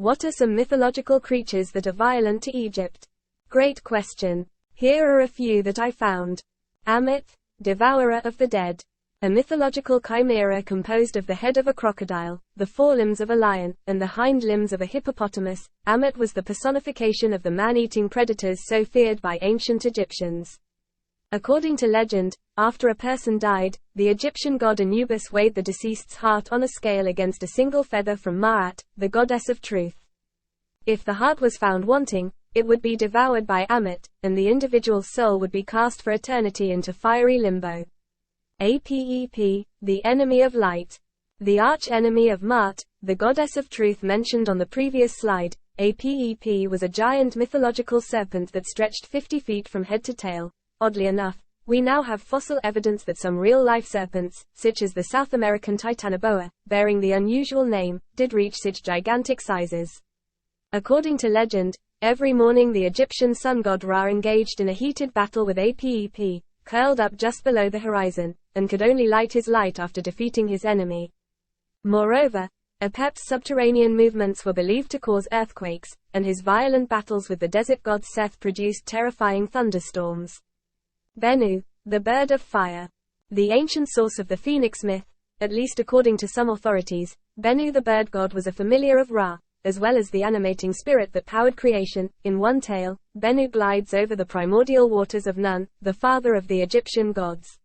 What are some mythological creatures that are violent to Egypt? Great question. Here are a few that I found. Ammit, devourer of the dead. A mythological chimera composed of the head of a crocodile, the forelimbs of a lion, and the hind limbs of a hippopotamus. Ammit was the personification of the man-eating predators so feared by ancient Egyptians. According to legend, after a person died, the Egyptian god Anubis weighed the deceased's heart on a scale against a single feather from Ma'at, the goddess of truth. If the heart was found wanting, it would be devoured by Ammit, and the individual's soul would be cast for eternity into fiery limbo. Apep, the enemy of light. The arch-enemy of Ma'at, the goddess of truth mentioned on the previous slide, Apep was a giant mythological serpent that stretched 50 feet from head to tail. Oddly enough, we now have fossil evidence that some real-life serpents, such as the South American Titanoboa, bearing the unusual name, did reach such gigantic sizes. According to legend, every morning the Egyptian sun god Ra engaged in a heated battle with Apep, curled up just below the horizon, and could only light his light after defeating his enemy. Moreover, Apep's subterranean movements were believed to cause earthquakes, and his violent battles with the desert god Seth produced terrifying thunderstorms. Bennu, the bird of fire. The ancient source of the phoenix myth, at least according to some authorities, Bennu the bird god was a familiar of Ra, as well as the animating spirit that powered creation. In one tale, Bennu glides over the primordial waters of Nun, the father of the Egyptian gods.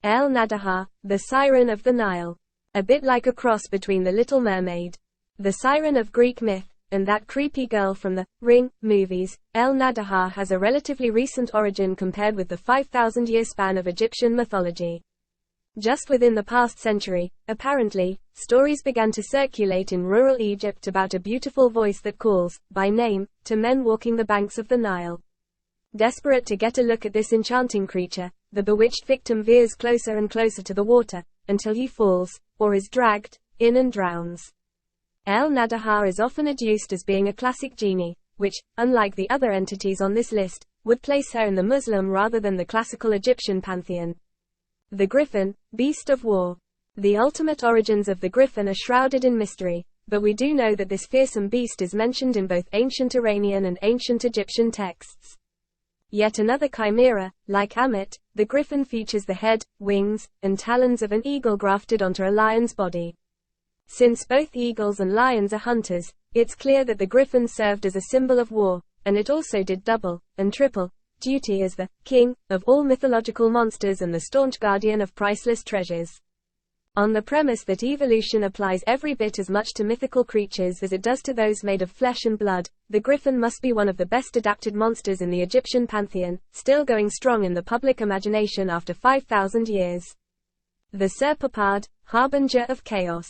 El Nadahar, the siren of the Nile. A bit like a cross between the Little Mermaid, the siren of Greek myth, and that creepy girl from the Ring movies. El Nadahar has a relatively recent origin compared with the 5,000-year span of Egyptian mythology. Just within the past century, apparently, stories began to circulate in rural Egypt about a beautiful voice that calls, by name, to men walking the banks of the Nile. Desperate to get a look at this enchanting creature, the bewitched victim veers closer and closer to the water, until he falls, or is dragged, in and drowns. El Nadahar is often adduced as being a classic genie, which, unlike the other entities on this list, would place her in the Muslim rather than the classical Egyptian pantheon. The Griffin, beast of war. The ultimate origins of the Griffin are shrouded in mystery, but we do know that this fearsome beast is mentioned in both ancient Iranian and ancient Egyptian texts. Yet another chimera, like Ammit, the Griffin features the head, wings, and talons of an eagle grafted onto a lion's body. Since both eagles and lions are hunters, it's clear that the Griffin served as a symbol of war, and it also did double, and triple, duty as the king of all mythological monsters and the staunch guardian of priceless treasures. On the premise that evolution applies every bit as much to mythical creatures as it does to those made of flesh and blood, the Griffin must be one of the best adapted monsters in the Egyptian pantheon, still going strong in the public imagination after 5,000 years. The Serpapard, harbinger of chaos.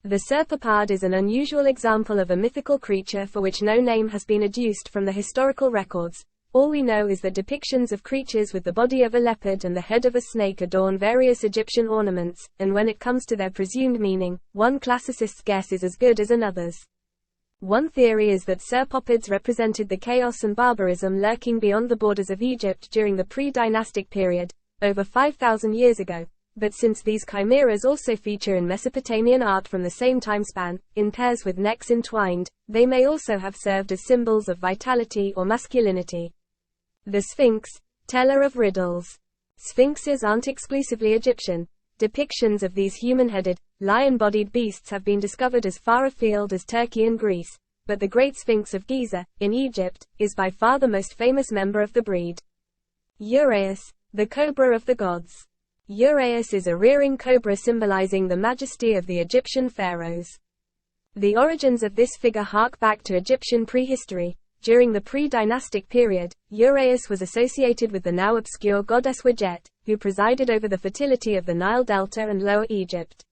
The Serpapard is an unusual example of a mythical creature for which no name has been adduced from the historical records. All we know is that depictions of creatures with the body of a leopard and the head of a snake adorn various Egyptian ornaments, and when it comes to their presumed meaning, one classicist's guess is as good as another's. One theory is that Serpopids represented the chaos and barbarism lurking beyond the borders of Egypt during the pre-dynastic period, over 5,000 years ago. But since these chimeras also feature in Mesopotamian art from the same time span, in pairs with necks entwined, they may also have served as symbols of vitality or masculinity. The Sphinx, teller of riddles. Sphinxes aren't exclusively Egyptian. Depictions of these human-headed, lion-bodied beasts have been discovered as far afield as Turkey and Greece, but the Great Sphinx of Giza, in Egypt, is by far the most famous member of the breed. Uraeus, the cobra of the gods. Uraeus is a rearing cobra symbolizing the majesty of the Egyptian pharaohs. The origins of this figure hark back to Egyptian prehistory. During the pre-dynastic period, Uraeus was associated with the now obscure goddess Wadjet, who presided over the fertility of the Nile Delta and Lower Egypt.